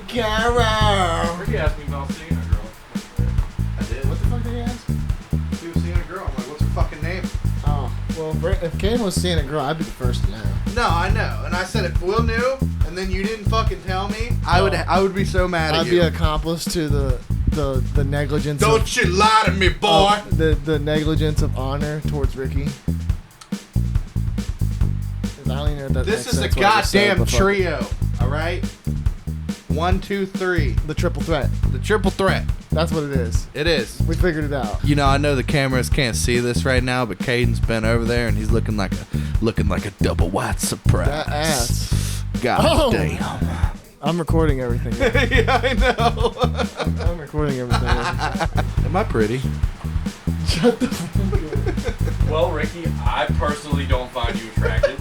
Carol. Ricky asked me about seeing a girl. I did. What the fuck did he ask? He was seeing a girl. I'm like, what's her fucking name? Oh, well, if Kaden was seeing a girl, I'd be the first to know. No, I know. And I said if Will knew, and then you didn't fucking tell me, I would be so mad at I'd you. be accomplice to the negligence. Don't you lie to me, boy. The negligence of honor towards Ricky. I don't even know if that This makes is a sense what I just said, goddamn but fuck it. trio. All right. 1, 2, 3. The triple threat. The triple threat. That's what it is. It is. We figured it out. You know, I know the cameras can't see this right now, but Caden's been over there and he's looking like a double white surprise. That ass. God damn. I'm recording everything. Yeah, I know. I'm recording everything. Am I pretty? Shut the fuck up. Well, Ricky, I personally don't find you attractive.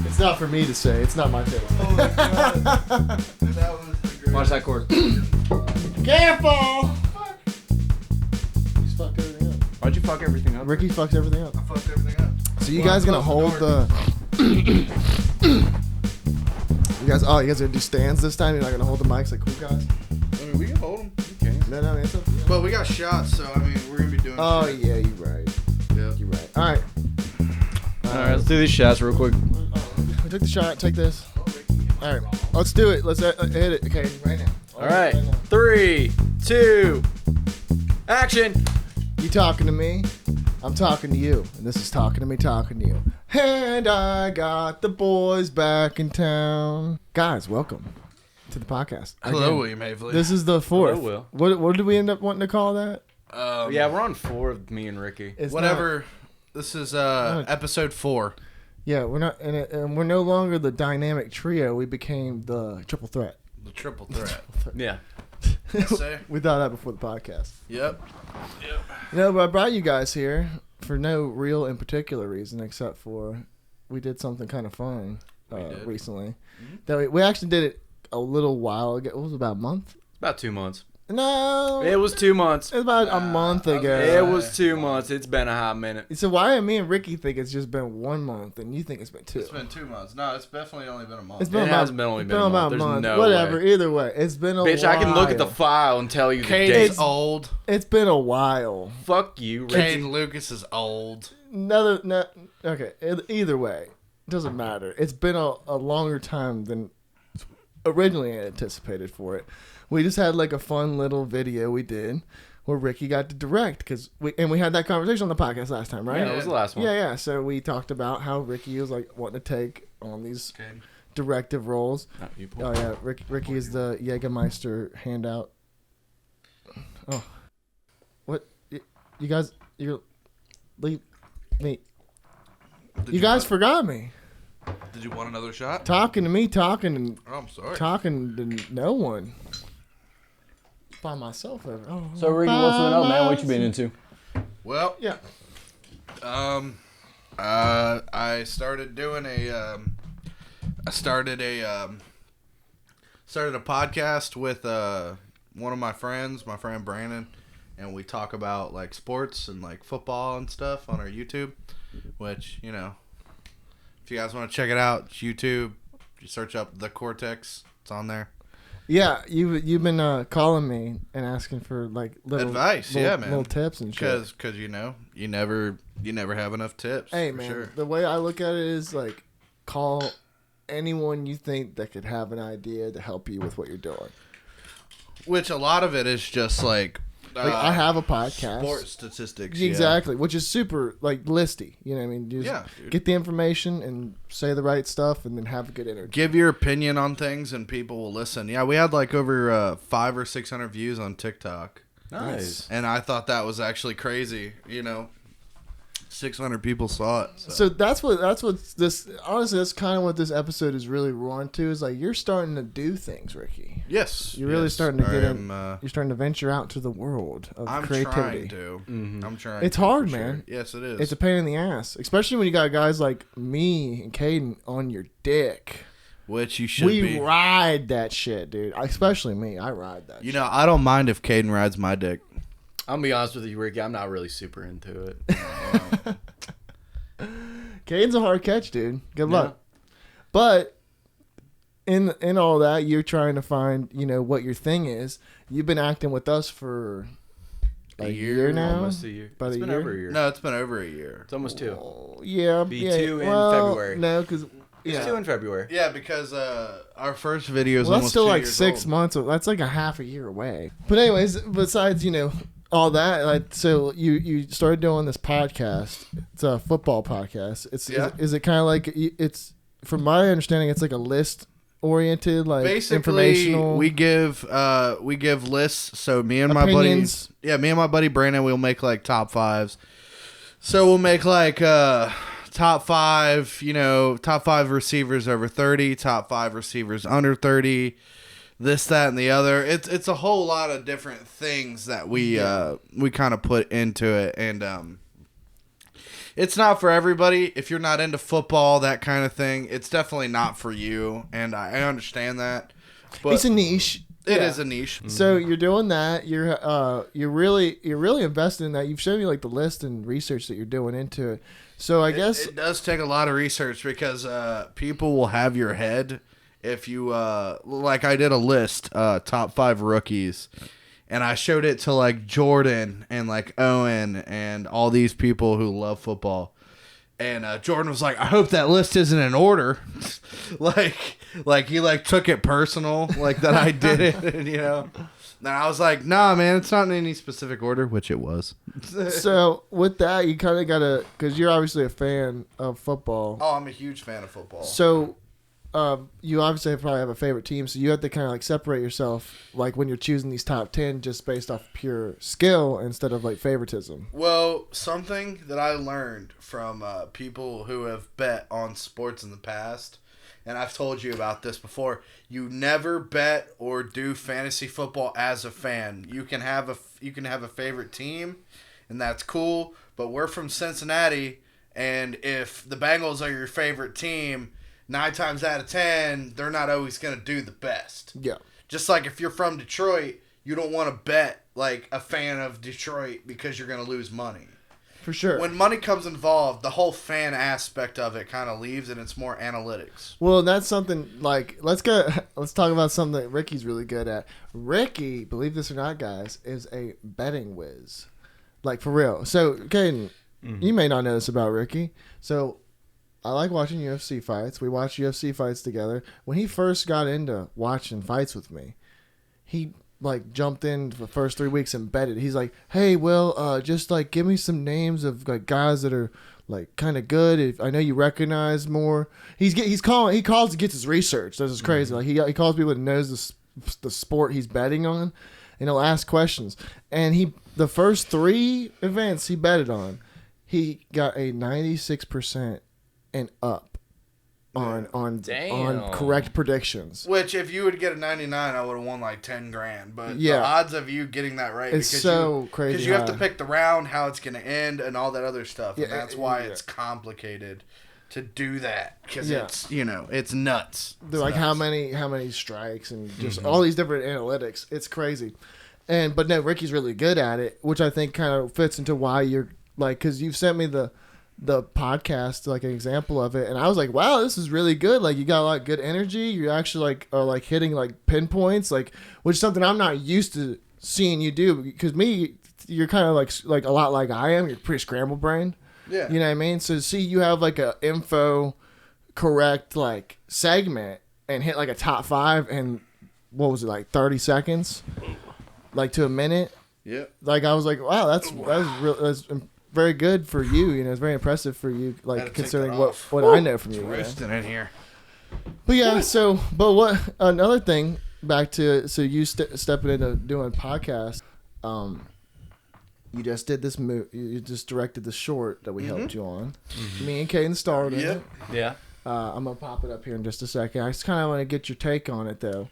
It's not for me to say. It's not my taste. Oh my god. That was the greatest. Watch that cord. Careful! He's fucked everything up. Why'd you fuck everything up? Ricky fucks everything up. I fucked everything up. So you guys gonna hold the? You guys gonna do stands this time? You're not gonna hold the mics like cool guys? I mean, we can hold them. Okay. No, I mean, it's up to you. But we got shots, so I mean, we're gonna be doing. Oh shit. yeah, you're right. Yeah. You're right. All right. Alright, let's do these shots real quick. We took the shot. Take this. All right. Let's do it. Let's hit it. Okay, right now. Alright, Right now. 3, 2, action! You talking to me? I'm talking to you. And this is talking to me, talking to you. And I got the boys back in town. Guys, welcome to the podcast. Hello, Again, William Haveley. This is the fourth. Hello, Will. What did we end up wanting to call that? Yeah, we're on 4 of me and Ricky. It's whatever. This is episode 4. Yeah, we're not, and we're no longer the dynamic trio. We became the triple threat. The triple threat. Yeah. Yes, sir. We thought that before the podcast. Yep. No, but I brought you guys here for no real in particular reason, except for we did something kind of fun did. recently. That we actually did it a little while ago. It was about a month. About 2 months. No, It was 2 months. it was about a month ago. It was 2 months. It's been a hot minute. So why do me and Ricky think it's just been 1 month, and you think it's been 2? It's been 2 months. No, it's definitely only been a month. It's been It about, hasn't been only it's been a month. about There's no Whatever. way. Either way, it's been a Bitch, while. I can look at the file and tell you the Caden's date. old. It's been a while. Fuck you, Ricky. Caden Lucas is old. Okay. Either way, it doesn't matter. It's been a longer time than originally anticipated for it. We just had like a fun little video we did where Ricky got to direct because we had that conversation on the podcast last time, right? Yeah, that was the last one. Yeah. So we talked about how Ricky was like wanting to take on these directive roles. Not you, Paul. Oh yeah, Ricky is the Jägermeister handout. Oh, what? You guys, leave me. You guys forgot me. Did you want another shot? Talking to me, talking Oh, I'm sorry. to no one. By myself. Oh, So, Ricky, what's going on, man? What you been into? Well, Yeah. I started doing started a podcast with one of my friends, my friend Brandon, and we talk about like sports and like football and stuff on our YouTube, which, you know, if you guys want to check it out, it's YouTube. You search up The Cortex, it's on there. Yeah, you've been calling me and asking for like little Advice, yeah, man. little tips and shit. Because you know, you never have enough tips. Hey for man, sure. the way I look at it is like call anyone you think that could have an idea to help you with what you're doing. Which a lot of it is just like I have a podcast. Sports statistics. Exactly, which is super like listy. You know what I mean? Just dude. get the information and say the right stuff and then have a good energy. Give your opinion on things and people will listen. Yeah, we had like over 500 or 600 views on TikTok. Nice. And I thought that was actually crazy. You know, 600 people saw it. So that's what this honestly that's kind of what this episode is really run to is like you're starting to do things, Ricky. Yes. You're really starting to get in. I'm You're starting to venture out to the world of creativity. trying to. Mm-hmm. I'm trying. It's to, hard, for sure. man. Yes, it is. It's a pain in the ass, especially when you got guys like me and Kaden on your dick. Which you should We be. ride that shit, dude. Especially me, I ride that. You know, I don't mind if Kaden rides my dick. I'm gonna be honest with you, Ricky. I'm not really super into it. Caden's a hard catch, dude. Good luck. But in all that, you're trying to find, what your thing is. You've been acting with us for a year now. Almost a year. About It's a been year? over a year. No, it's been over a year. It's almost 2. Oh, yeah. Be yeah. 2 in well, February. No, because It's 2 in February. Yeah, because our first video is well, that's almost still 2 like years 6 old. months. That's like a half a year away. But anyways, besides all that, so you started doing this podcast. It's a football podcast. Is it kind of like it's, from my understanding, it's like a list oriented, like Basically, informational. we give lists. So me and my Opinions. buddies, me and my buddy Brandon, we'll make like top 5s. So we'll make like top 5, top 5 receivers over 30, top 5 receivers under 30, this, that, and the other. It's a whole lot of different things that we kind of put into it, and it's not for everybody. If you're not into football, that kind of thing, it's definitely not for you, and I understand that. But it's a niche. It is a niche. So you're doing that. You're really invested in that. You've shown me like the list and research that you're doing into it. So I guess it does take a lot of research because people will have your head if you like. I did a list, top 5 rookies, and I showed it to like Jordan and like Owen and all these people who love football. And Jordan was like, "I hope that list isn't in order." like he like took it personal, like that I did it, and And I was like, "Nah, man, it's not in any specific order," which it was. So with that, you kind of gotta, because you're obviously a fan of football. Oh, I'm a huge fan of football. So you obviously probably have a favorite team, so you have to kind of like separate yourself, like when you're choosing these top 10, just based off pure skill instead of like favoritism. Well, something that I learned from people who have bet on sports in the past, and I've told you about this before, you never bet or do fantasy football as a fan. You can have a favorite team, and that's cool, but we're from Cincinnati, and if the Bengals are your favorite team, 9 times out of 10, they're not always going to do the best. Yeah. Just like if you're from Detroit, you don't want to bet like a fan of Detroit because you're going to lose money. For sure. When money comes involved, the whole fan aspect of it kind of leaves, and it's more analytics. Well, that's something like, let's talk about something that Ricky's really good at. Ricky, believe this or not, guys, is a betting whiz. Like, for real. So, Kaden, you may not know this about Ricky. So, I like watching UFC fights. We watch UFC fights together. When he first got into watching fights with me, he like jumped in for the first 3 weeks and betted. He's like, "Hey, Will, just like give me some names of like guys that are like kind of good. If I know you recognize more." He calls and gets his research. This is crazy. Like he calls people that knows the sport he's betting on, and he'll ask questions. And the first 3 events he betted on, he got a 96% and up on correct predictions. Which, if you would get a 99, I would have won like 10 grand. But Yeah. the odds of you getting that right, It's so crazy because you have to high. pick the round, how it's going to end, and all that other stuff. And Yeah, that's why yeah. it's complicated to do that, because Yeah. it's nuts. They're like how many strikes and just all these different analytics. It's crazy. But no, Ricky's really good at it, which I think kind of fits into why you're like, because you've sent me the podcast, like an example of it, and I was like, wow, this is really good. Like, you got a lot of good energy. You actually like are like hitting like pinpoints, like, which is something I'm not used to seeing you do, because you're kind of like a lot like I am. You're pretty scramble brained. Yeah. You know what I mean? So see, you have like a info correct like segment and hit like a top 5 in what was it, like 30 seconds, like to a minute. Yep. Like, I was like, wow, that's very good for you. It's very impressive for you, like, Gotta considering take that off. what I know from you. Roasting in here. But yeah, but what another thing back to, so you stepping into doing podcasts, you just did this you just directed the short that we helped you on. Me and Kaden starred in it. Yeah. I'm gonna pop it up here in just a second. I just kind of want to get your take on it though.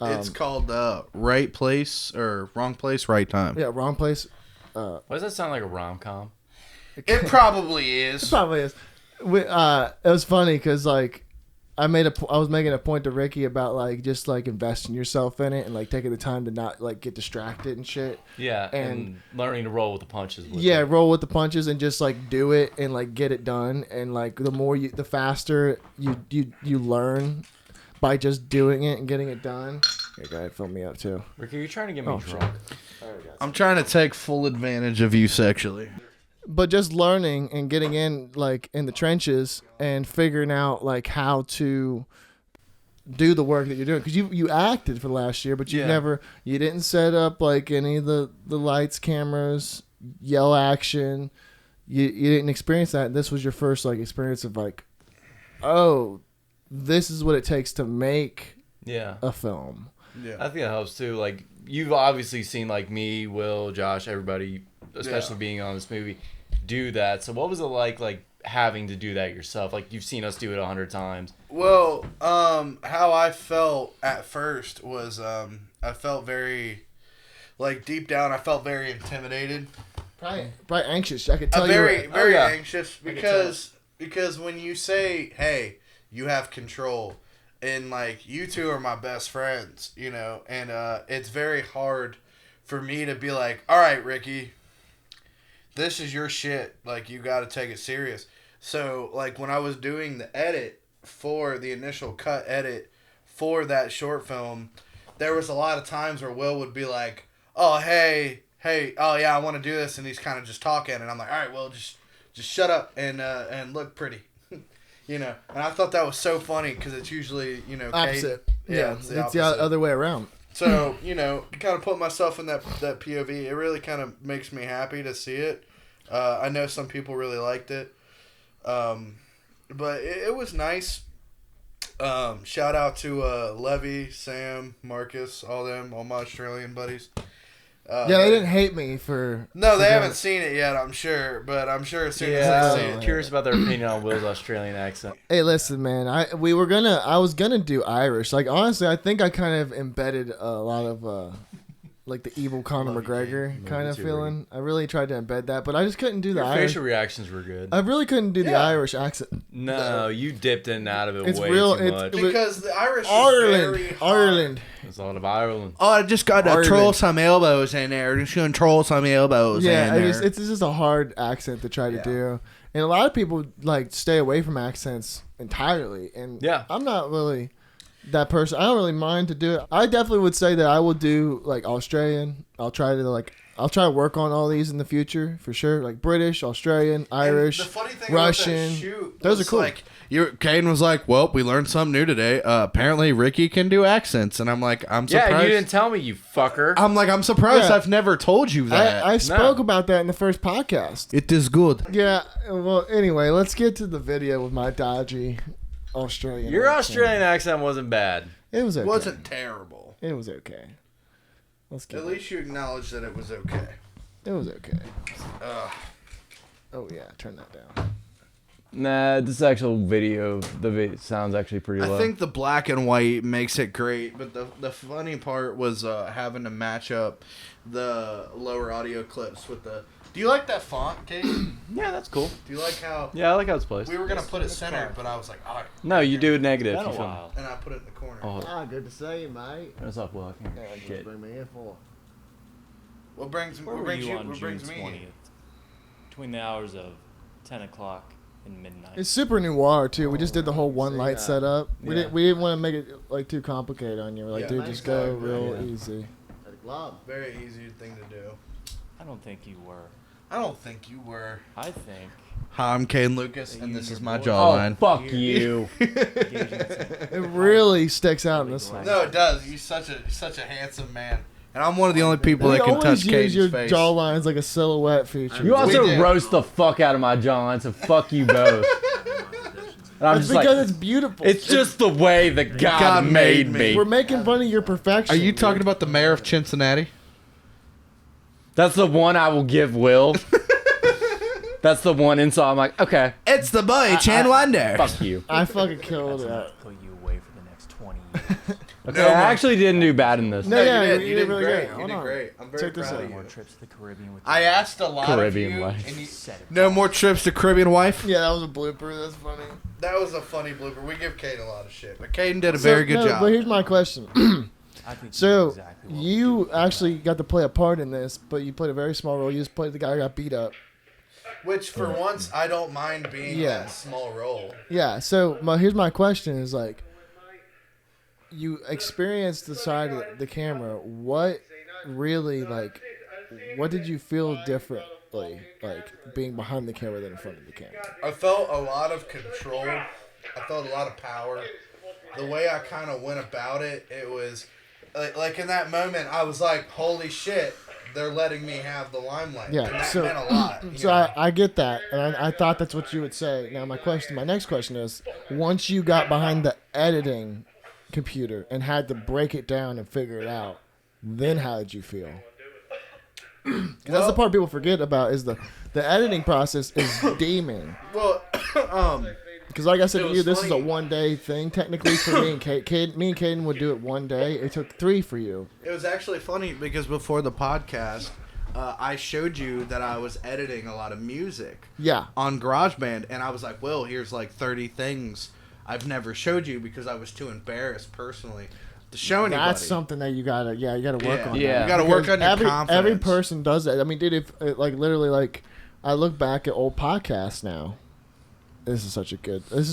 It's called Right Place or Wrong Place, Right Time. Yeah, Wrong Place. Why does that sound like a rom-com? It probably is. It probably is. It was funny because like I was making a point to Ricky about like just like investing yourself in it and like taking the time to not like get distracted and shit. Yeah, and learning to roll with the punches. Roll with the punches and just like do it and like get it done. And like the faster you learn, by just doing it and getting it done. Here, go ahead, fill me up too. Ricky, you're trying to get me Oh, drunk. I'm trying to take full advantage of you sexually. But just learning and getting in like in the trenches and figuring out like how to do the work that you're doing, because you acted for the last year, but you didn't set up like any of the lights, cameras, yell action. You didn't experience that. This was your first like experience of like, oh, this is what it takes to make a film. Yeah, I think it helps too. Like, you've obviously seen like me, Will, Josh, everybody, especially being on this movie, do that. So what was it like having to do that yourself? Like, you've seen us do it 100 times. Well, how I felt at first was I felt very, like, deep down, I felt very intimidated. Probably anxious. I could tell very anxious because when you say, hey, you have control, and like you two are my best friends, you know, and it's very hard for me to be like, all right, Ricky, this is your shit. Like, you got to take it serious. So like when I was doing the edit for the initial cut edit for that short film, there was a lot of times where Will would be like, oh, hey, oh yeah, I want to do this, and he's kind of just talking, and I'm like, all right, well, just shut up and look pretty, you know. And I thought that was so funny because it's usually, you know, opposite. Yeah, it's the other way around. So, you know, kind of put myself in that POV. It really kind of makes me happy to see it. I know some people really liked it, but it was nice. Shout out to Levy, Sam, Marcus, all my Australian buddies. They didn't hate me for... No, they haven't seen it yet, I'm sure. But I'm sure as soon as they see it... Curious about their opinion on Will's Australian accent. Hey, listen, man. I was gonna do Irish. Like, honestly, I think I kind of embedded a lot of... like the evil Conor McGregor kind of feeling. I really tried to embed that, but I just couldn't do the Irish. Facial reactions were good. I really couldn't do the Irish accent. No, you dipped in and out of it it's way real, too much. Because the Irish is very hard. Ireland. It's all of Ireland. Oh, I just got to troll some elbows in there. Just gonna troll some elbows in there. It's just a hard accent to try to do. And a lot of people like stay away from accents entirely. And I'm not really that person. I don't really mind to do it. I definitely would say that I will do like Australian. I'll try to work on all these in the future for sure. Like British, Australian, Irish, the funny thing Russian. About that shoot those are cool. Like, Kaden was like, "Well, we learned something new today. Apparently, Ricky can do accents." And I'm like, "I'm surprised." Yeah, you didn't tell me, you fucker. I'm like, "I'm surprised. I've never told you that." I spoke about that in the first podcast. It is good. Yeah. Well, anyway, let's get to the video with my dodgy Australian. Your accent. Australian accent wasn't bad. It was okay. It wasn't terrible. It was okay. Let's get At least you acknowledge that it was okay. It was okay. Oh yeah, turn that down. Nah, this actual video, sounds actually pretty low. I think the black and white makes it great, but the funny part was having to match up the lower audio clips with the... Do you like that font, Kate? Yeah, that's cool. Do you like how... Yeah, I like how it's placed. We were going to put it centered, but I was like, all right. No, you do it negative. Been a while. And I put it in the corner. Oh, Good to see you, mate. What's up, Will? Just bring me in for. What brings Where were you on what June brings me 20th? Between the hours of 10 o'clock and midnight. It's super noir too. We just did the whole one light setup. We didn't want to make it like too complicated on you. We're like, dude, just go real easy. Very easy thing to do. I don't think you were. I don't think you were. I think. Hi, I'm Kaden Lucas, and this is my Oh, jawline. Fuck you. It really sticks out in this one. No, it does. You're such a handsome man. And I'm one of the only people that can touch use your Kaden's face. jawline as like a silhouette feature. You also roast the fuck out of my jawline, so fuck you both. And I'm That's just because like, it's beautiful. it's just the way that God made me. We're making fun of your perfection. Are you talking about the mayor of Cincinnati? That's the one I will give Will. That's the one inside. I'm like, okay. It's the boy, Chan Wonder. Fuck you. I fucking killed that. Put you away for the next 20 years. Okay, I actually didn't do bad in this. No, yeah, you did really great. good. You Hold did on. great. I'm very Check this proud out. of More you. trips to the Caribbean with I asked a lot Caribbean of you, wife. and you Said it. no more trips to Caribbean wife. Yeah, that was a blooper. That's funny. That was a funny blooper. We give Kaden a lot of shit, but Kaden did a very good job. But here's my question. I think So exactly what you actually got to play a part in this, but you played a very small role. You just played the guy who got beat up. Which, for once, I don't mind being Yeah. that small role. Yeah. So here's my question: is like, you experienced the side of the camera, what really like? What did you feel differently, like being behind the camera than in front of the camera? I felt a lot of control. I felt a lot of power. The way I kind of went about it, it was like in that moment, I was like, "Holy shit, they're letting me have the limelight." Yeah, and that so meant a lot. so I get that, and I thought that's what you would say. Now my next question is: once you got behind the editing computer and had to break it down and figure it out, then how did you feel? Because that's the part people forget about is the editing process is demon. Well, Because like I said It to you, was this is a funny. one-day thing technically for me and Kate. Me and Kaden would do it one day. It took 3 for you. it was actually funny because before the podcast, I showed you that I was editing a lot of music Yeah. on GarageBand, and I was like, "Will, here's like 30 things I've never showed you because I was too embarrassed personally to show anybody." That's something that you gotta work on. Yeah. You gotta work on your confidence. Every person does that. I mean, dude, if like literally like I look back at old podcasts now, this is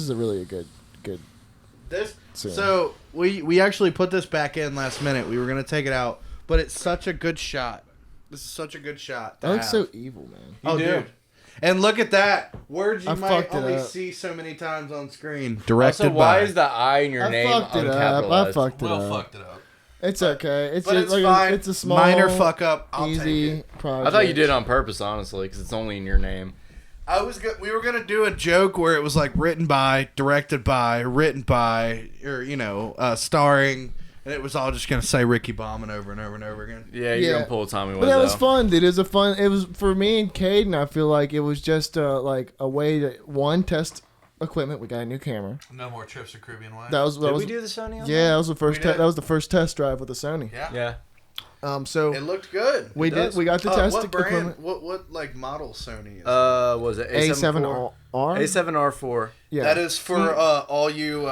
a really good. This Soon. so we actually put this back in last minute. We were gonna take it out, but it's such a good shot. This is such a good shot. That looks so evil, man. Oh, do. dude. And look at that. Words you I might fucked it only up. see so many times on screen. Also, Directed why by. is the I in your I name fucked it up. I uncapitalized? fucked it Will up. fucked it up. It's okay. It's But just it's like fine. it's a small Minor fuck up. I'll easy take it. project. I thought you did it on purpose, honestly, because it's only in your name. We were gonna do a joke where it was like written by, directed by, written by, or starring, and it was all just gonna say Ricky Bauman over and over and over again. Yeah, you're Yeah. gonna pull Tommy Wiseau. But that was fun, dude. It was for me and Kaden. I feel like it was just like a way to test equipment. We got a new camera. No more trips to Caribbean Way. That was Did was we do the Sony on yeah. That was the first. We did. That was the first test drive with the Sony. Yeah. Yeah. So It looked good. we It did. does. We got to test what brand? equipment. What like model Sony is? Was it A7R? A7R. A7R4. Yeah. That is for all you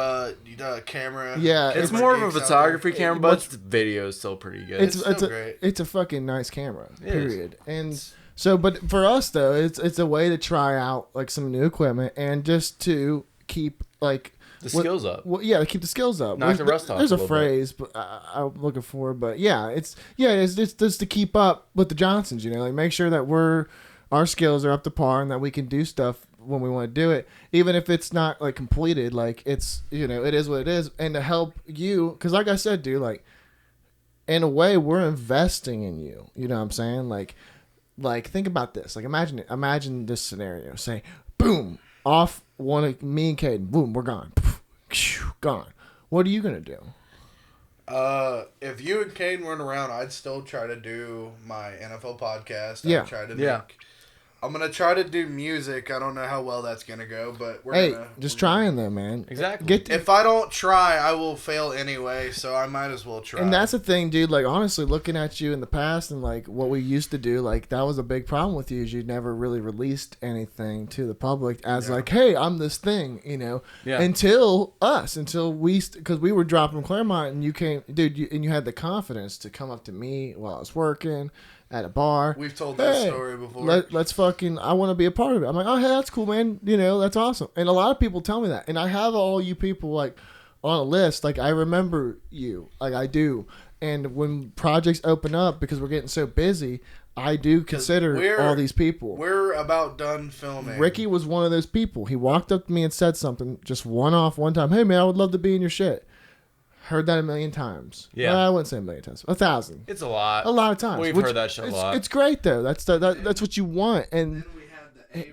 camera. Yeah, It's camera more of a geeks out photography there. camera, but the video is still pretty good. It's still a great. it's a fucking nice camera. It is. Period. And so, but for us though, it's a way to try out like some new equipment and just to keep like the skills up. Well, yeah, to keep the skills up. Knock the rust off There's a a little phrase, but I'm looking for. But yeah, it's just to keep up with the Johnsons. Like make sure that our skills are up to par and that we can do stuff when we want to do it, even if it's not like completed. Like it's it is what it is, and to help you, because like I said, dude, like in a way we're investing in you. You know what I'm saying? Like think about this. Like imagine this scenario. Say, boom, off one of me and Kaden. Boom, we're gone. Gone. What are you gonna do? If you and Kaden weren't around, I'd still try to do my NFL podcast. Yeah. I'd try to Yeah. make. I'm gonna try to do music. I don't know how well that's gonna go, but Hey, just trying though, man. Exactly. If I don't try, I will fail anyway. So I might as well try. And that's the thing, dude. Like honestly, looking at you in the past and like what we used to do, like that was a big problem with you. Is you never really released anything to the public as like, hey, I'm this thing, Yeah. Until we, because we were dropping Claremont and you came, dude, and you had the confidence to come up to me while I was working at a bar. We've told that Hey, story before. Let's fucking, I want to be a part of it. I'm like, oh, hey, that's cool, man. That's awesome. And a lot of people tell me that. And I have all you people like on a list. Like I remember you, like I do. And when projects open up, because we're getting so busy, I do consider all these people. We're about done filming. Ricky was one of those people. He walked up to me and said something, just one time. Hey, man, I would love to be in your shit. Heard that a million times. Yeah. Well, I wouldn't say a million times. 1,000. It's a lot. A lot of times. We've heard that shit a lot. It's great though. That's what you want. And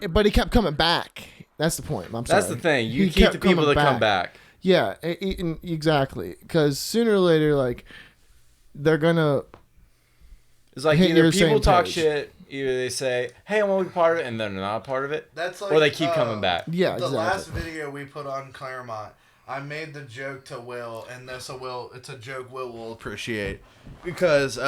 but he kept coming back. That's the point. I'm sorry. That's the thing. You He keep kept the people coming that come back. Yeah, exactly. Because sooner or later, like they're gonna. It's like hit either your people same talk page. shit, either they say, "Hey, I want to be part of it," and then they're not a part of it, That's like, or they keep coming back. Yeah, The exactly. last video we put on Claremont, I made the joke to Will, and it's a joke Will will appreciate because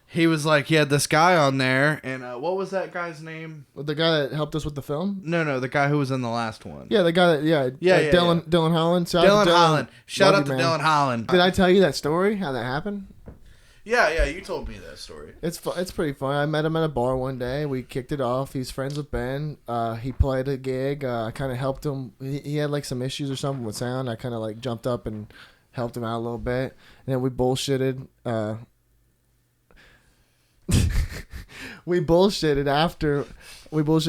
he was like, he had this guy on there, and what was that guy's name? The guy that helped us with the film. No, the guy who was in the last one. Yeah, the guy that Dylan Holland. Shout out to Dylan Holland. Shout Love out to you, man. Dylan Holland. Did I tell you that story? How that happened? Yeah, you told me that story. It's pretty fun. I met him at a bar one day. We kicked it off. He's friends with Ben. He played a gig. I kind of helped him. He had like some issues or something with sound. I kind of like jumped up and helped him out a little bit, and then we bullshitted. We bullshitted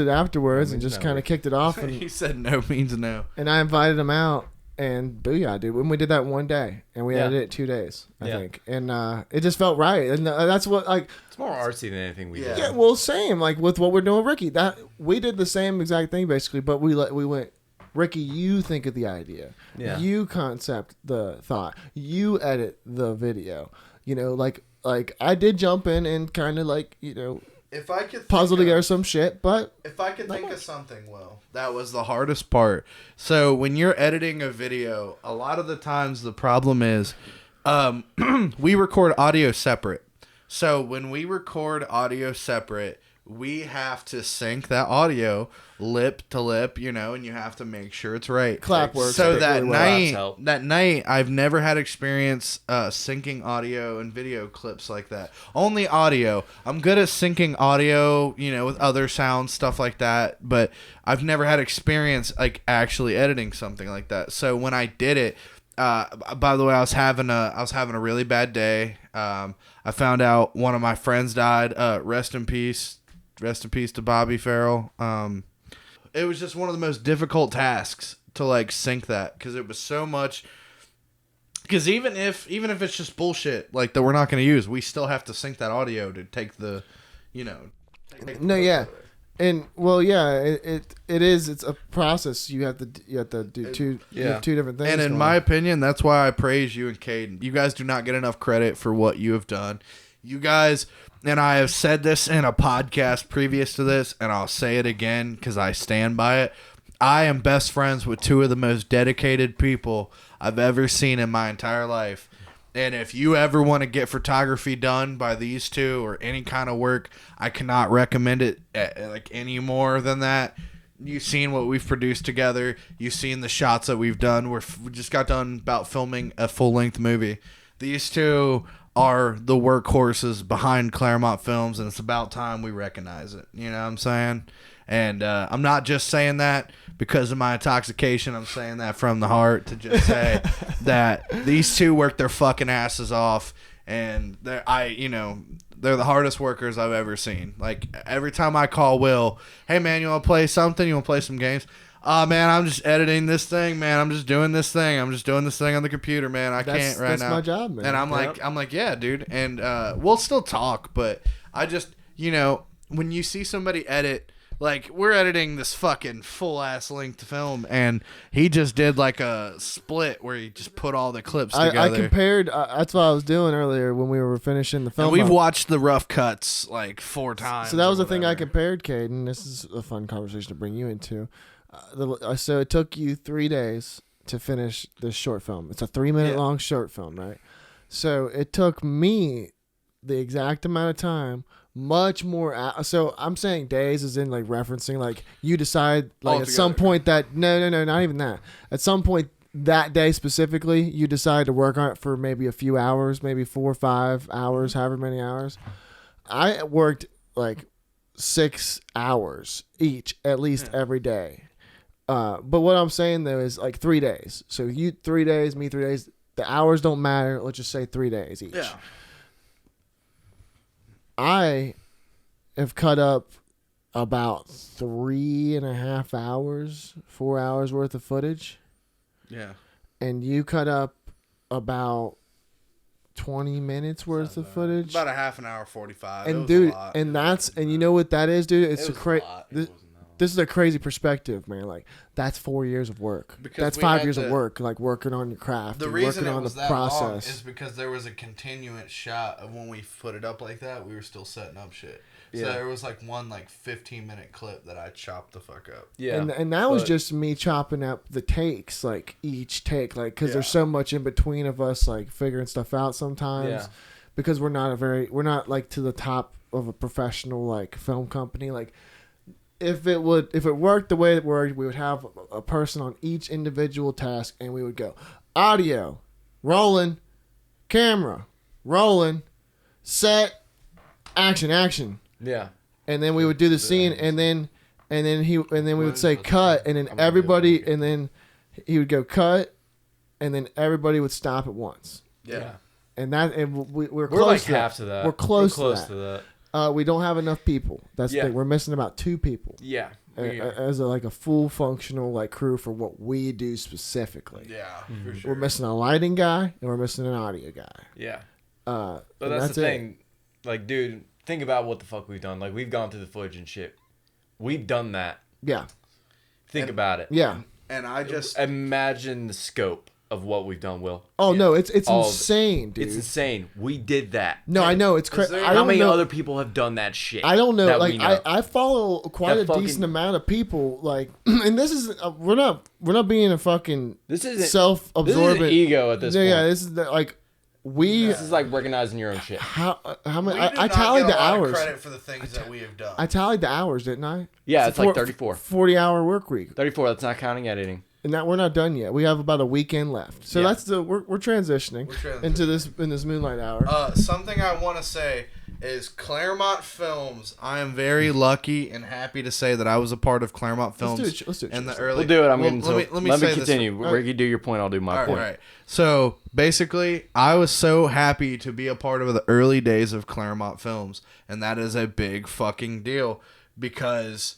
afterwards and just kind of kicked it off. And He said no means no. And I invited him out, and booyah, dude. When we did that one day, and we Yeah. edited it 2 days, I Yeah. think, and it just felt right, and that's what like. It's more artsy than anything we did. Yeah, well, same like with what we're doing, with Ricky. That we did the same exact thing basically, but we went, Ricky, you think of the idea, you concept the thought, you edit the video. You know, like I did jump in and kind of like If I could puzzle together some shit, but If I could think of something, Will, that was the hardest part. So when you're editing a video, a lot of the times the problem is we record audio separate. So when we record audio separate, we have to sync that audio lip to lip, and you have to make sure it's right. clap works. So really that well. night, I've never had experience syncing audio and video clips like that. Only audio. I'm good at syncing audio, with other sounds, stuff like that. But I've never had experience like actually editing something like that. So when I did it, by the way, I was having a really bad day. I found out one of my friends died. Rest in peace to Bobby Farrell. It was just one of the most difficult tasks to like sync that because it was so much. Because even if it's just bullshit like that we're not going to use, we still have to sync that audio to take the, No, yeah, and well, yeah, it is. It's a process. You have to do two different things. And in my opinion, that's why I praise you and Kaden. You guys do not get enough credit for what you have done. You guys, and I have said this in a podcast previous to this, and I'll say it again because I stand by it. I am best friends with two of the most dedicated people I've ever seen in my entire life. And if you ever want to get photography done by these two or any kind of work, I cannot recommend it like any more than that. You've seen what we've produced together. You've seen the shots that we've done. We just got done about filming a full-length movie. These two are the workhorses behind Claremont Films, and it's about time we recognize it. You know what I'm saying? And I'm not just saying that because of my intoxication. I'm saying that from the heart to just say that these two work their fucking asses off, and they're the hardest workers I've ever seen. Like every time I call Will, hey man, you want to play something? You want to play some games? Man, I'm just editing this thing, man. I'm just doing this thing. I'm just doing this thing on the computer, man. I can't right now. That's my job, man. And I'm like, yeah, dude. And we'll still talk, but I just, when you see somebody edit, like we're editing this fucking full ass length film, and he just did like a split where he just put all the clips together. I compared. That's what I was doing earlier when we were finishing the film. And we've watched the rough cuts like 4 times. So that was the thing I compared, Kaden. This is a fun conversation to bring you into. So it took you 3 days to finish this short film. It's a 3-minute long short film, right? So it took me the exact amount of time, much more. So I'm saying days is in like referencing like you decide like at some point that no, not even that. At some point that day specifically, you decide to work on it for maybe a few hours, maybe 4 or 5 hours, however many hours. I worked like 6 hours each, at least every day. But what I'm saying though is like 3 days. So you 3 days, me 3 days. The hours don't matter. Let's just say 3 days each. Yeah. I have cut up about 3.5 hours, 4 hours worth of footage. Yeah. And you cut up about 20 minutes worth of footage. About a half an hour, 45. And dude, and you know what that is, dude? It's this is a crazy perspective, man. Like that's 4 years of work. Because that's 5 years of work, like working on your craft. The reason working it on was the that process long is because there was a continuous shot of when we put it up like that. We were still setting up shit. So there was like one 15-minute clip that I chopped the fuck up. Yeah, and that was just me chopping up the takes, like each take, like because there's so much in between of us, like figuring stuff out sometimes, because we're not like to the top of a professional like film company. Like if it worked the way it worked, we would have a person on each individual task, and we would go audio, rolling, camera, rolling, set, action. Yeah. And then we would do the scene, and then we would say cut, and then everybody, and then he would go cut, and then everybody would stop at once. Yeah. And we're We're close like to that. half to that. We're close, to that. We don't have enough people. That's the Yeah. thing. We're missing about 2 people Yeah. as a full functional like crew for what we do specifically. Yeah, for sure. We're missing a lighting guy and we're missing an audio guy. Yeah. But But that's the thing. Like, dude, think about what the fuck we've done. Like, we've gone through the footage and shit. We've done that. Yeah. Think about it. Yeah. And I just Imagine the scope of what we've done, Will. Oh no, it's All of it. insane, dude. It's insane. We did that. No, I know it's crazy. How many other people have done that shit? I don't know. that Like we know? I follow quite That a fucking- decent amount of people. Like, and this is we're not being a fucking This isn't self-absorbent This is ego at this point. Yeah, this is we. This is like recognizing your own shit. How many? we do I not tallied get a the lot of hours. credit for the things that we have done. I tallied the hours, didn't I? Yeah, it's like 34. 40-hour work week, 34. That's not counting editing. and that we're not done yet. We have about a weekend left, so Yeah. that's we're transitioning, into this moonlight hour. Something I want to say is Claremont Films. I am very lucky and happy to say that I was a part of Claremont Films. Let's do it. in the Seriously. early. We'll do it. I'm Well, getting let me let me say this. continue. Ricky, do your point. I'll do my All point. right. So basically, I was so happy to be a part of the early days of Claremont Films, and that is a big fucking deal because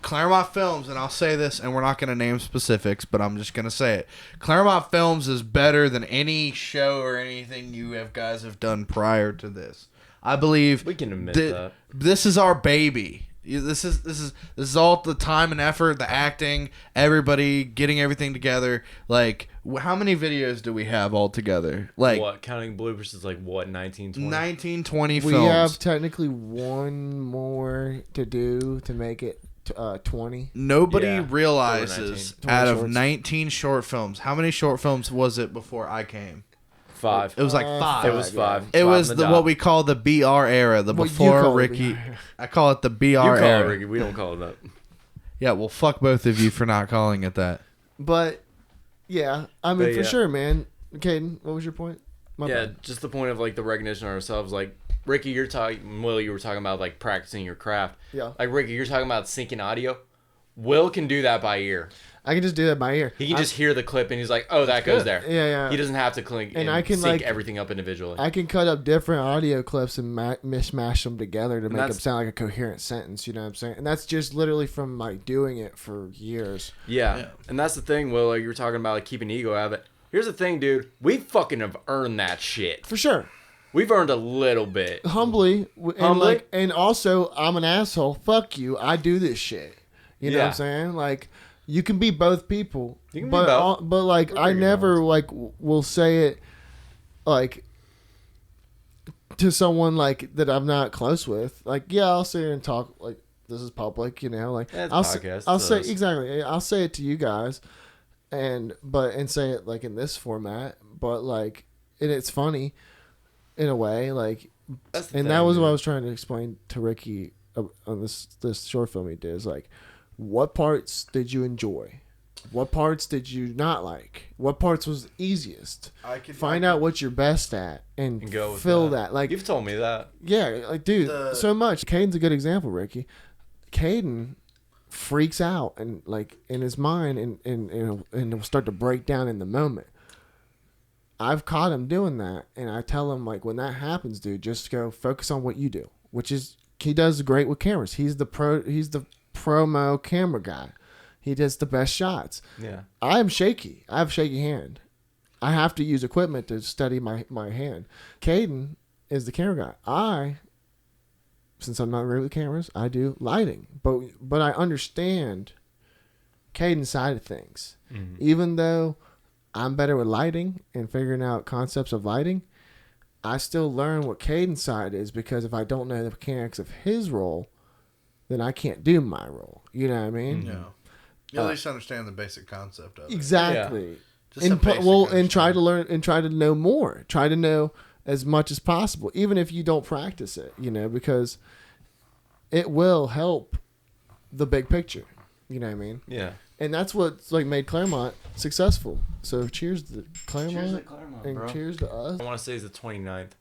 Claremont Films, and I'll say this, and we're not going to name specifics, but I'm just going to say it. Claremont Films is better than any show or anything you guys have done prior to this. I believe We can admit that. this is our baby. This is all the time and effort, the acting, everybody getting everything together. Like, how many videos do we have all together? Like, What? Counting bloopers is like what? 19, 20? 19, 20 We films. have technically one more to do to make it 20. Nobody Yeah, realizes 19. out 20 of shorts. 19 short films, how many short films was it before I came? 5. It was like 5. It was 5. It Five was on the dot. what we call the BR era, the What you before call the Ricky. BR. I call it the BR You call it era. Ricky. We don't call it that. Yeah, well, fuck both of you for not calling it that. But yeah, I mean But for yeah. sure, man. Caden, what was your point? My Yeah, bad. just the point of like the recognition of ourselves. Like Ricky, you're talking. Will, you were talking about like practicing your craft. Yeah. Like Ricky, you're talking about syncing audio. Will can do that by ear. I can just do that by ear. He can just hear the clip and he's like, "Oh, that goes there." Yeah. He doesn't have to clink And and I can, sync like- everything up individually. I can cut up different audio clips and mishmash them together to make them that's- sound like a coherent sentence. You know what I'm saying? And that's just literally from like doing it for years. Yeah. And that's the thing, Will. Like you were talking about like keeping ego out of it. Here's the thing, dude. We fucking have earned that shit. For sure. We've earned a little bit. Humbly. And Humbly? and also, I'm an asshole. Fuck you. I do this shit. You know what Yeah. I'm saying? Like, you can be both people. You can be but, both. But like, I figuring never like will say it like to someone like that I'm not close with. Like, yeah, I'll sit here and talk like this is public. You know, like Yeah, it's a I'll podcast, I'll so say it's- exactly. I'll say it to you guys, and say it like in this format. But like, and it's funny in a way. Like, That's the and thing, that was dude. what I was trying to explain to Ricky on this short film he did. Is like, what parts did you enjoy? What parts did you not like? What parts was easiest? Find out what you're best at and go with fill that. Like, You've told me that. yeah, like dude, so much. Caden's a good example, Ricky. Caden freaks out and like in his mind and will start to break down in the moment. I've caught him doing that, and I tell him like when that happens, dude, just go focus on what you do, which is he does great with cameras. He's the promo camera guy. He does the best shots. Yeah. I'm shaky. I have a shaky hand. I have to use equipment to steady my hand. Caden is the camera guy. Since I'm not great with cameras, I do lighting. But I understand Caden's side of things. Mm-hmm. Even though I'm better with lighting and figuring out concepts of lighting, I still learn what Caden's side is because if I don't know the mechanics of his role, then I can't do my role. You know what I mean? Yeah. You at least understand the basic concept of it. Exactly. Just a And basic and try to understanding. learn and try to know more. Try to know as much as possible, even if you don't practice it. Because it will help the big picture. You know what I mean? Yeah. And that's what's like made Claremont successful. So cheers to Claremont, and bro. cheers to us. I want to say it's the 29th.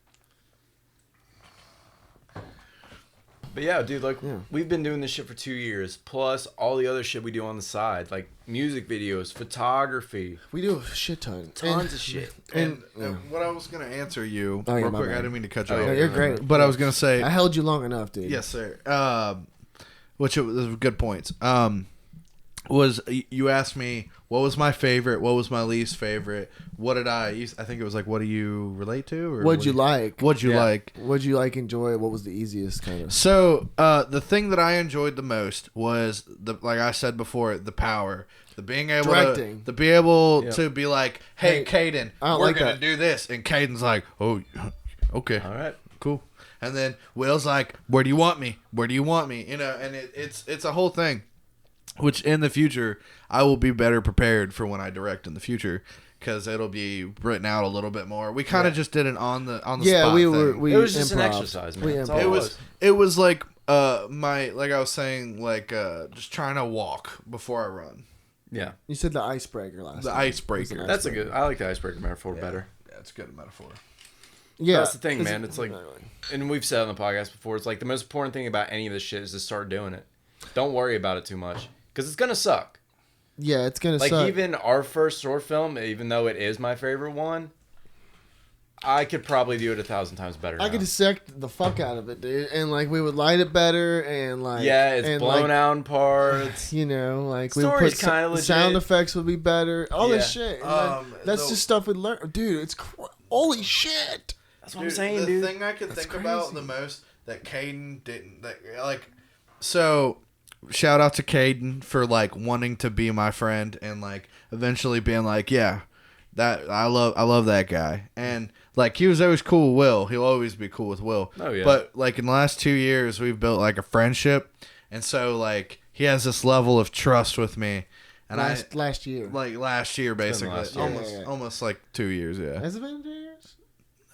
But yeah, dude, like Yeah. we've been doing this shit for 2 years, plus all the other shit we do on the side, like music videos, photography, We do a shit ton. tons of shit. And what I was gonna answer you Oh, yeah, real my quick, I bad. didn't mean to cut you Oh, off. No, yeah. you're great. But I was gonna say, I held you long enough, dude. yes, sir. Which it was good points. Was you asked me what was my favorite, what was my least favorite, what did I think it was like, what do you relate to, or What'd you like? What'd you Yeah. like? What'd you like? Enjoy? What was the easiest kind of? So the thing that I enjoyed the most was like I said before, the power, the being able Directing. to be able Yep. to be like, hey, Kaden, I don't we're like gonna that. do this, and Caden's like, oh, okay, All right. cool. And then Will's like, where do you want me? Where do you want me? You know, and it's a whole thing. Which in the future, I will be better prepared for when I direct in the future, because it'll be written out a little bit more. We kind of just did it on the Yeah, spot we thing. were. We It was just an improv. exercise, man. We That's all improv. It was like my like I was saying, like just trying to walk before I run. Yeah. You said the icebreaker last. The time. icebreaker. That's a good. I like the icebreaker metaphor better. Yeah, it's a good metaphor. Yeah, That's the thing, man. It's like, and we've said on the podcast before, it's like the most important thing about any of this shit is to start doing it. Don't worry about it too much, because it's gonna suck. Yeah, it's gonna Like suck. even our first short film, even though it is my favorite one, I could probably do it 1,000 times better. I now. could dissect the fuck out of it, dude, and like we would light it better, and like Yeah, it's and, blown like, out in parts. You know, like we would Story's put kinda legit. sound effects would be better. All this Yeah. shit. And, like, that's just stuff we learn, dude. It's holy shit. That's what I'm saying, dude. The thing I could That's think about crazy. the most that Caden didn't, so shout out to Caden for like wanting to be my friend and like eventually being like, yeah, that I love that guy, and like he was always cool with Will. He'll always be cool with Will. Oh, yeah. But like in the last 2 years, we've built like a friendship, and so like he has this level of trust with me. And Last year. like last year, basically, last year. almost like 2 years, yeah. Has it been 2 years?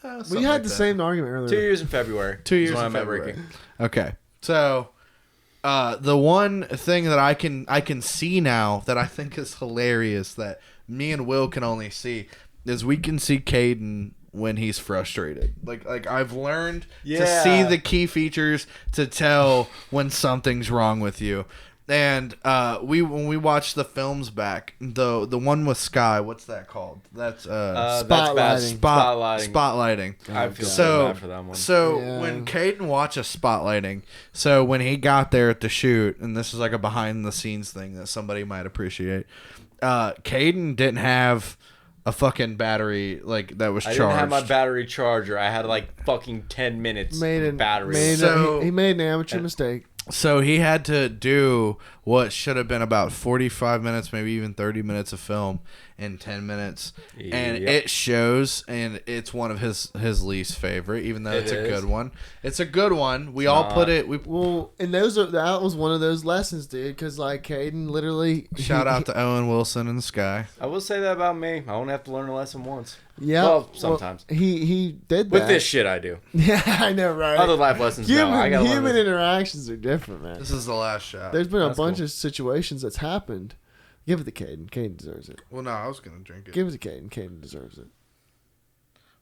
We Something had like the that. same argument earlier. 2 years in February. 2 is years when in I met February. Ricky. Okay, so the one thing that I can see now that I think is hilarious that me and Will can only see is we can see Caden when he's frustrated. Like I've learned to Yeah. see the key features to tell when something's wrong with you. And when we watched the films back, the one with Sky, what's that called? That's That's bad. Spotlighting. Spotlighting. I feel So, bad for that one. So Yeah. when Caden watches Spotlighting, so when he got there at the shoot, and this is like a behind the scenes thing that somebody might appreciate, Caden didn't have a fucking battery like that was I charged. didn't have my battery charger. I had like fucking 10 minutes battery. So- He made an amateur mistake. So he had to do what should have been about 45 minutes, maybe even 30 minutes of film in 10 minutes. And Yep. it shows, and it's one of his least favorite, even though It it's a is. good one. It's a good one. We all put it. Well, and that was one of those lessons, dude. Because like Caden literally Shout out to Owen Wilson in the sky. I will say that about me. I only have to learn a lesson once. Yeah, Well, sometimes. he did that With this shit, I do. Yeah, I know, right? Other life lessons, no. I gotta learn Human this. interactions are different, man. This is the last shot. There's been a That's bunch cool. of situations that's happened. Give it to Caden. Caden deserves it. Well, no, I was going to drink it. Give it to Caden. Caden deserves it.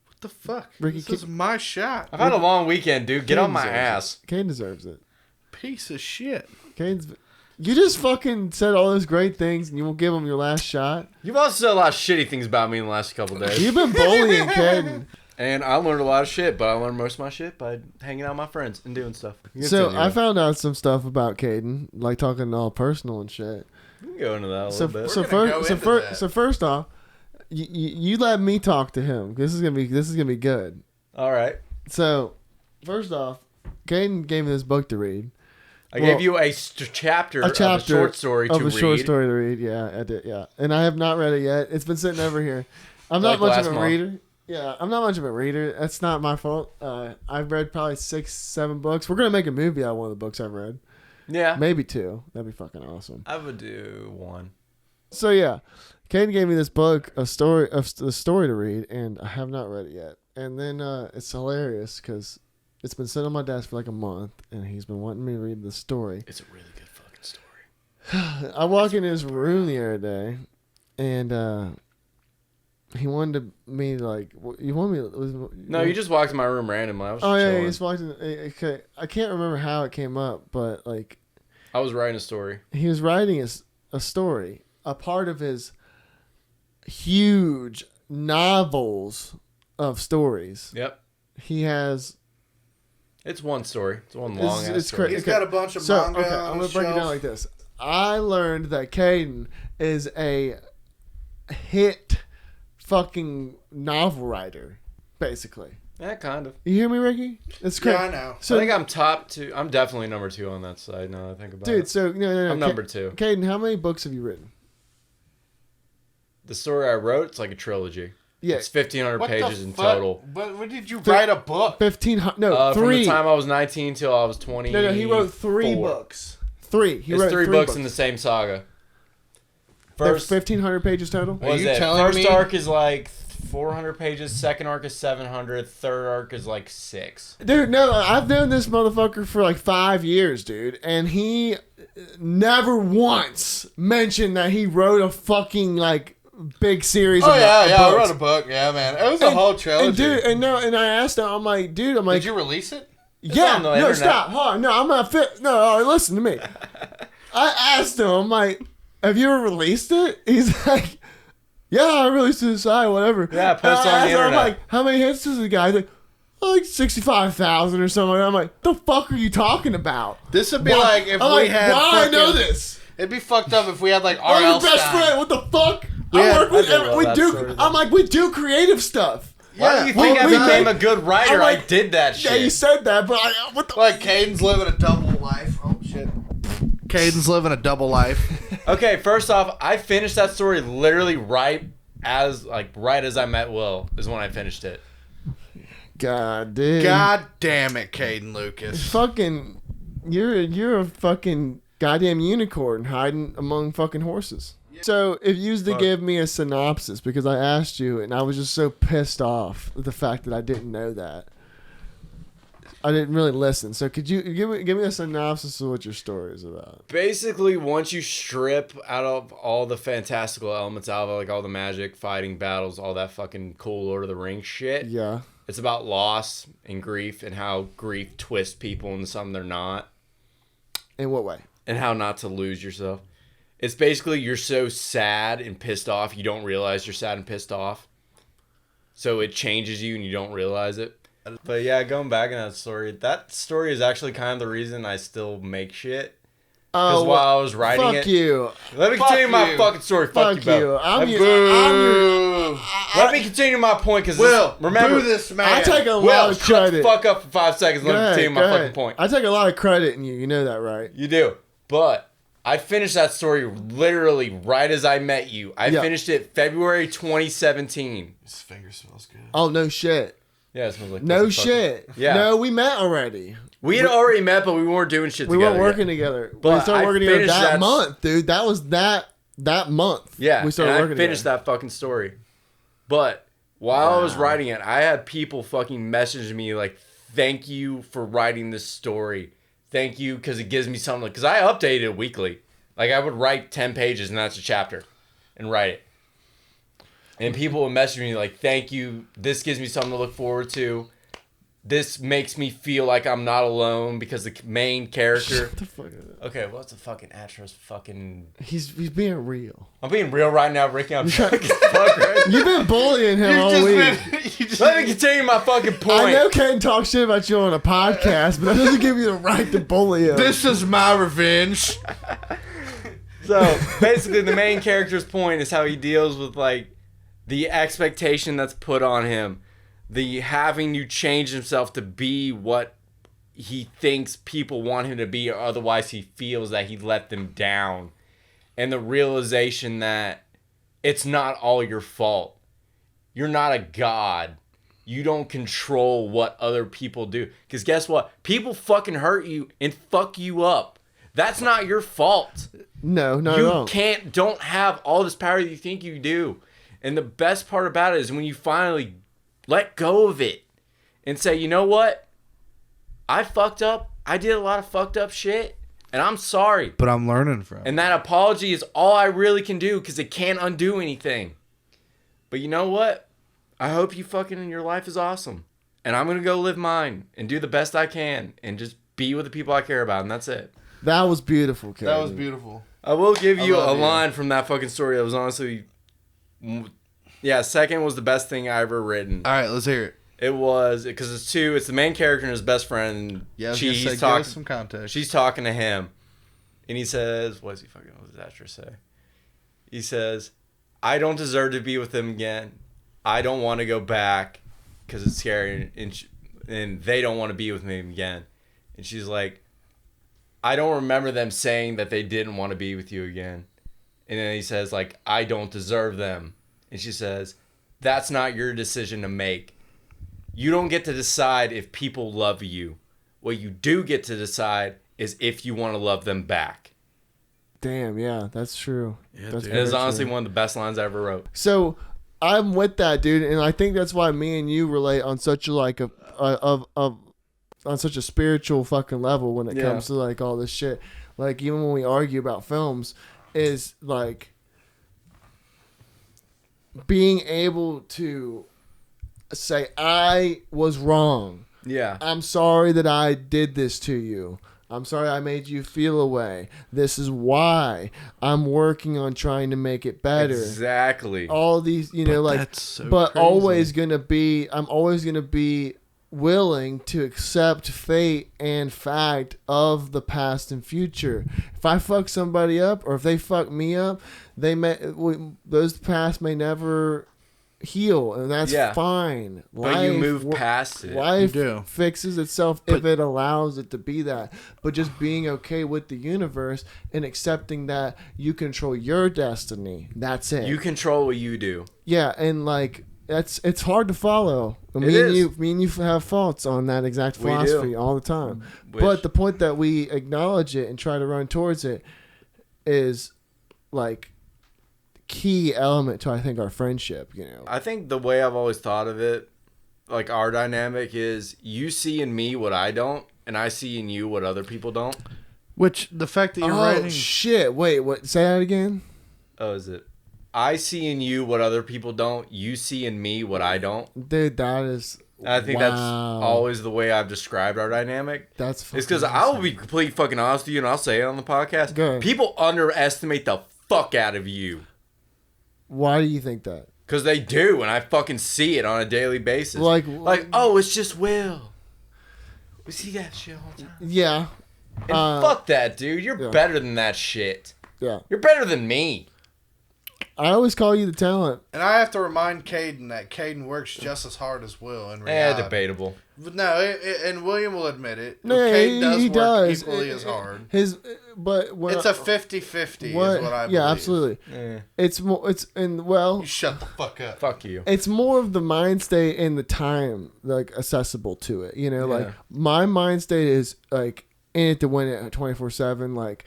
What the fuck? Ricky, This is my shot. I've had a long weekend, dude. Get Caden on my deserves ass. it. Caden deserves it. Piece of shit. Caden's. You just fucking said all those great things, and you won't give him your last shot. You've also said a lot of shitty things about me in the last couple days. You've been bullying Caden. And I learned a lot of shit, but I learned most of my shit by hanging out with my friends and doing stuff. You can So continue. I found out some stuff about Caden, like talking all personal and shit. We can go into that a So little bit. so We're gonna first go into that. so first off, you let me talk to him. This is gonna be good. All right. So first off, Caden gave me this book to read. I Well, gave you a chapter of a short story to of a read. short story to read. Yeah, I did. Yeah, and I have not read it yet. It's been sitting over here. I'm not Like much of last a month? reader. Yeah, I'm not much of a reader. That's not my fault. I've read probably 6-7 books. We're gonna make a movie out of one of the books I've read. Yeah. Maybe 2. That'd be fucking awesome. I would do one. So yeah, Caden gave me this book, the story to read, and I have not read it yet. And then it's hilarious because it's been sitting on my desk for like a month, and he's been wanting me to read the story. It's a really good fucking story. I walk in his room the other day, and he wanted me like you want me. No, you just walked in my room randomly. I was Oh just yeah, chilling. he just walked in. Okay, I can't remember how it came up, but like I was writing a story. he was writing a story, a part of his huge novels of stories. Yep. He has. It's one story. It's one long ass story. crazy. He's got a bunch of So manga okay, on I'm his gonna break it down shelf. like this. I learned that Kaden is a hit fucking novel writer, basically. Yeah, kind of. You hear me, Ricky? It's crazy. Yeah, I know. So, I think I'm top 2. I'm definitely number 2 on that side now that I think about dude, it. so no. I'm number 2. Kaden, how many books have you written? The story I wrote, it's like a trilogy. Yeah, It's 1,500 What pages the in fuck? total. But when did you write a book? 1,500. No, From the three. time I was 19 till I was 20. No, he wrote 3 books. 3. He It's wrote 3 books in the same saga. There's First, 1,500 pages total. Are what is you it? telling First me- arc is like 400 pages. Second arc is 700. Third arc is like 6. Dude, no, I've known this motherfucker for like 5 years, dude, and he never once mentioned that he wrote a fucking like big series. Oh of yeah, I books. wrote a book. Yeah, man, it was a whole trilogy. And dude, and I asked him, I'm like, Did you release it? yeah, on the no, internet. stop, hold on, no, I'm not fit. No, all right, listen to me. I asked him, I'm like, have you ever released it? He's like, yeah, I released it inside, whatever. Yeah, post And I on the asked him, I'm internet. like, how many hits does the guy do? Like 65,000 or something. I'm like, the fuck are you talking about? This would be Why- like if I'm we like, had. why I know fucking- this? It'd be fucked up if we had like I'm R.L. your best Stein. friend. What the fuck? Yeah, I work with I did love we that do. story, though. I'm like, we do creative stuff. Why do you think well, I we became did- a good writer? I'm like- I did that Yeah, you shit. said that, but what the? Like Caden's living a double life. Oh shit. Caden's living a double life. Okay, first off, I finished that story literally right as I met Will is when I finished it. God, dude. God damn it, Caden Lucas. Fucking, you're a fucking goddamn unicorn hiding among fucking horses. So if you used to give me a synopsis, because I asked you and I was just so pissed off with the fact that I didn't know that. I didn't really listen. So could you give me a synopsis of what your story is about? Basically, once you strip out of all the fantastical elements out of it, like all the magic, fighting, battles, all that fucking cool Lord of the Rings shit, Yeah. it's about loss and grief and how grief twists people into something they're not In what way? and how not to lose yourself. It's basically you're so sad and pissed off, you don't realize you're sad and pissed off. So it changes you and you don't realize it. But yeah, going back in that story is actually kind of the reason I still make shit. Because while I was writing fuck it, you. let me Fuck continue my you. fucking story. Fuck you, Fuck you. Bo. I'm your, Boo. Let me continue my point because Will, remember, boo this man. I take a lot Will, of shut the credit. fuck up for 5 seconds. Let me continue my fucking point. I take a lot of credit in you. You know that, right? You do. But I finished that story literally right as I met you. I Yeah. finished it February 2017. His finger smells good. Oh, no shit. Yeah, it smells like No piss of fucking- shit. Yeah. No, we met already. We had already met, but we weren't doing shit We together weren't working yet. together. But We started I working together finished that that- month, dude. That was that month. Yeah, We started and working I finished together. that fucking story. But while I was writing it, I had people fucking message me like, thank you for writing this story. Thank you, because it gives me something. Because I updated it weekly. Like, I would write 10 pages, and that's a chapter, and write it. And people would message me like, thank you. This gives me something to look forward to. This makes me feel like I'm not alone because the main character... What the fuck is that? Okay, what's the fucking Atros fucking... He's being real. I'm being real right now, Ricky. I'm fucking fuck right. You've been bullying him all week. Let me continue my fucking point. I know Ken talks shit about you on a podcast, but that doesn't give you the right to bully him. This is my revenge. So basically, the main character's point is how he deals with like the expectation that's put on him, the having to change himself to be what he thinks people want him to be, or otherwise he feels that he let them down, and the realization that it's not all your fault. You're not a god. You don't control what other people do. Because guess what? People fucking hurt you and fuck you up. That's not your fault. No, not You at all. don't have all this power that you think you do. And the best part about it is when you finally let go of it and say, you know what? I fucked up. I did a lot of fucked up shit. And I'm sorry. But I'm learning from it. And that apology is all I really can do because it can't undo anything. But you know what? I hope you fucking your life is awesome. And I'm going to go live mine and do the best I can and just be with the people I care about. And that's it. That was beautiful, Kaden. That was beautiful. I will give you a love you. line from that fucking story that was honestly... Yeah, second was the best thing I ever written. All right, let's hear it. It was... Because it's two. It's the main character and his best friend. Yeah, I was She's gonna say, talking, give us some context. She's talking to him. And he says... What does the actress say? He says, I don't deserve to be with him again. I don't want to go back because it's scary. And they don't want to be with me again. And she's like... I don't remember them saying that they didn't want to be with you again. And then he says, like, I don't deserve them. And she says, that's not your decision to make. You don't get to decide if people love you. What you do get to decide is if you want to love them back. Damn, yeah, that's true. Yeah, That's dude. And it's very honestly true. one of the best lines I ever wrote. So I'm with that, dude, and I think that's why me and you relate on such on such a spiritual fucking level when it Yeah. comes to like all this shit. Like even when we argue about films, is like being able to say I was wrong. Yeah. I'm sorry that I did this to you. I'm sorry I made you feel away. This is why I'm working on trying to make it better. Exactly. All these, you know, like, that's so but crazy. I'm always gonna be willing to accept fate and fact of the past and future. If I fuck somebody up or if they fuck me up, those past may never heal, and that's fine. But you move past it. Life You do. fixes itself if it allows it to be that. But just being okay with the universe and accepting that you control your destiny. That's it. You control what you do. Yeah, and like it's hard to follow. It is. Me and you have faults on that exact We do. philosophy all the time. Which- But the point that we acknowledge it and try to run towards it is like key element to I think our friendship, you know. I think the way I've always thought of it, like our dynamic is you see in me what I don't, and I see in you what other people don't. Which the fact that you're Oh writing. shit! Wait, what? Say that again. Oh, is it? I see in you what other people don't. You see in me what I don't. Dude, that is. And I think that's always the way I've described our dynamic. That's. It's because I will be completely fucking honest with you, and I'll say it on the podcast. Go ahead. People underestimate the fuck out of you. Why do you think that? Because they do, and I fucking see it on a daily basis. Like, oh, it's just Will. We see that shit all the time. Yeah. And fuck that, dude. You're yeah. better than that shit. Yeah. You're better than me. I always call you the talent. And I have to remind Kaden that Kaden works just as hard as Will in reality. Debatable. But no, and William will admit it. No, Kaden he work does. equally as hard. But when It's a 50-50 is what I believe. Yeah, absolutely. It's more. You shut the fuck up. Fuck you. It's more of the mind state and the time like accessible to it. You know, like Yeah. my mind state is like in it to win it 24/7. Like,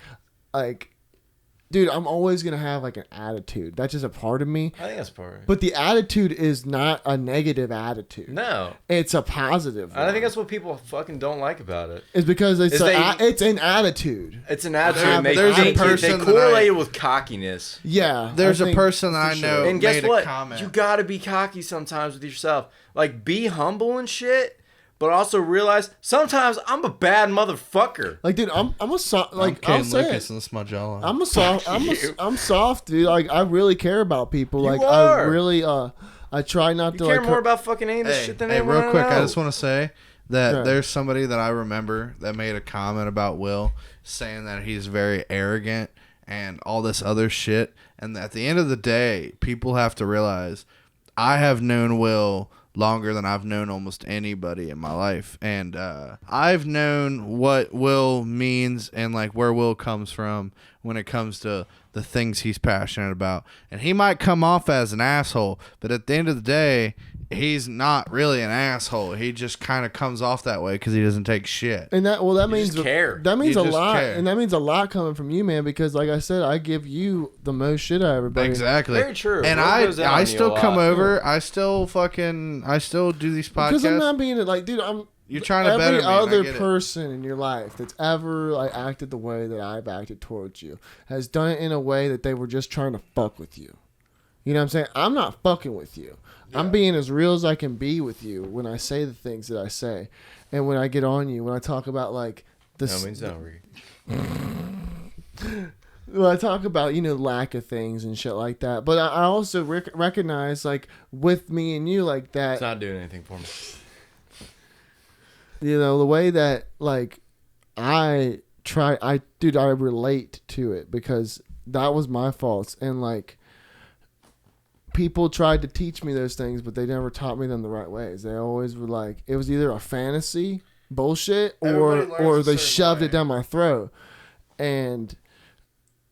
dude, I'm always gonna have like an attitude. That's just a part of me. I think that's part of it. But the attitude is not a negative attitude. No. It's a positive I one. think that's what people fucking don't like about it. It's because it's Is it's an attitude. It's an attitude. And they, There's a think person they that correlate it with cockiness. Yeah. There's I a think person that I for know And guess made what? a comment. You gotta be cocky sometimes with yourself. Like, be humble and shit, but also realize sometimes I'm a bad motherfucker. Like, dude, I'm a soft. Like, I'll Kaden say Lucas it. and Smudgella. I'm a soft. you. I'm soft, dude. Like, I really care about people. You Like, are. I really I try not You to care like. more about fucking any of this shit than Hey, anyone real quick, I I know. just want to say that Yeah. there's somebody that I remember that made a comment about Will saying that he's very arrogant and all this other shit. And at the end of the day, people have to realize I have known Will longer than I've known almost anybody in my life. And I've known what Will means and like where Will comes from when it comes to the things he's passionate about. And he might come off as an asshole, but at the end of the day, he's not really an asshole. He just kind of comes off that way because he doesn't take shit. And that You means just care. That means You a just lot, care. and that means a lot coming from you, man. Because like I said, I give you the most shit out of everybody. Exactly. Very true. And Will goes in on I you still a come lot. over. I still do these podcasts. Because I'm not being like, dude, I'm. You're trying to better every me, and I other get it. person in your life that's ever like acted the way that I've acted towards you has done it in a way that they were just trying to fuck with you. You know what I'm saying? I'm not fucking with you. I'm being as real as I can be with you when I say the things that I say. And when I get on you, when I talk about like this. No means no, Ricky. Well, I talk about, lack of things and shit like that. But I also recognize, like, with me and you, like, that. It's not doing anything for me. The way that, like, I relate to it because that was my faults. And, like, people tried to teach me those things, but they never taught me them the right ways. They always were like, it was either a fantasy bullshit or they shoved it down my throat. And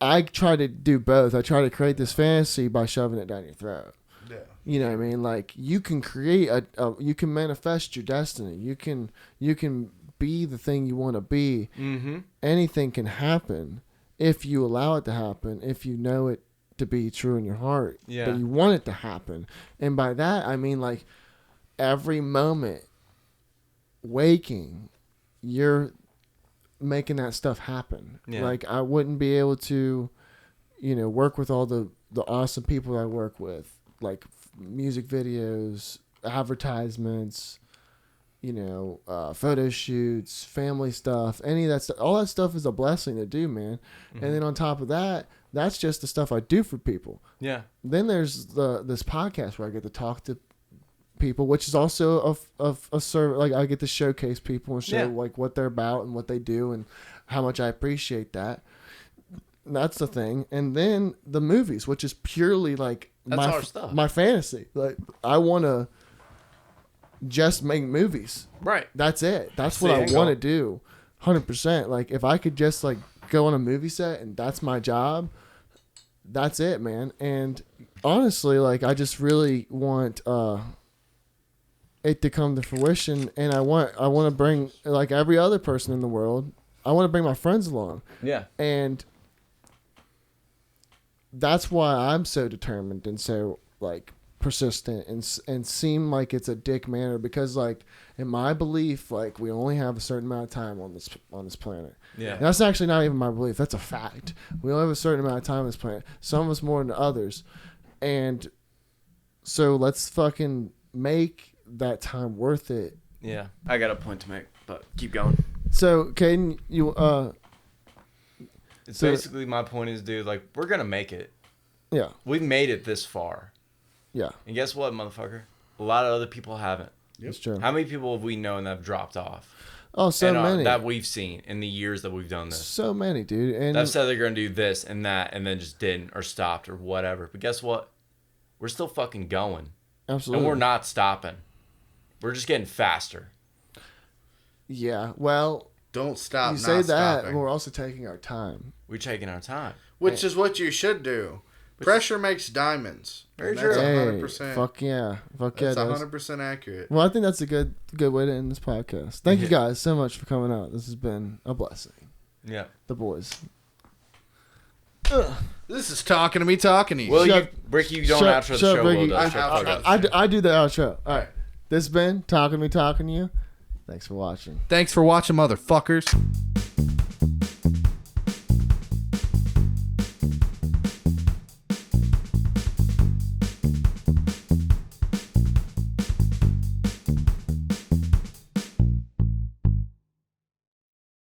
I try to do both. I try to create this fantasy by shoving it down your throat. Yeah. You know what I mean? Like, you can create you can manifest your destiny. You can be the thing you want to be. Mm-hmm. Anything can happen if you allow it to happen, if you know it to be true in your heart. Yeah. But you want it to happen. And by that, I mean, like, every moment waking, you're making that stuff happen. Yeah. Like, I wouldn't be able to, work with all the awesome people I work with, like music videos, advertisements, photo shoots, family stuff, any of that stuff. All that stuff is a blessing to do, man. Mm-hmm. And then on top of that, that's just the stuff I do for people. Yeah. Then there's this podcast where I get to talk to people, which is also a service. Like, I get to showcase people and show like what they're about and what they do and how much I appreciate that. That's the thing. And then the movies, which is purely like our stuff. My fantasy. Like, I want to just make movies. Right. That's it. That's what I want to do. 100%. Like, if I could just like go on a movie set and that's my job, that's it, man. And honestly, like, I just really want it to come to fruition, and I want to bring, like every other person in the world, I want to bring my friends along. Yeah. And that's why I'm so determined and so, like, persistent and seem like it's a dick manner, because, like, in my belief, like, we only have a certain amount of time on this planet. Yeah. And that's actually not even my belief. That's a fact. We only have a certain amount of time on this planet. Some of us more than others. And so let's fucking make that time worth it. Yeah. I got a point to make, but keep going. So, Kaden, you It's basically, my point is, dude, like, we're gonna make it. yeah. We've made it this far. Yeah. And guess what, motherfucker? A lot of other people haven't. That's true. How many people have we known that have dropped off? Oh, so many. That we've seen in the years that we've done this. So many, dude. And That said they're going to do this and that and then just didn't or stopped or whatever. But guess what? We're still fucking going. absolutely. And we're not stopping. We're just getting faster. Yeah. Well, Don't stop. you not say that, stopping. and we're also taking our time. We're taking our time. Which is what you should do. Pressure makes diamonds. Very And true. That's Hey, 100%. fuck yeah. Fuck yeah. That's it does. 100% accurate. Well, I think that's a good way to end this podcast. Thank you guys so much for coming out. This has been a blessing. Yeah. The boys. This is talking to me, talking to you. Well, Shut- Ricky, you don't shut- outro the shut show. Ricky. Will does. Shut the fuck up. I do the outro. All right. This has been talking to you. Thanks for watching. Thanks for watching, motherfuckers.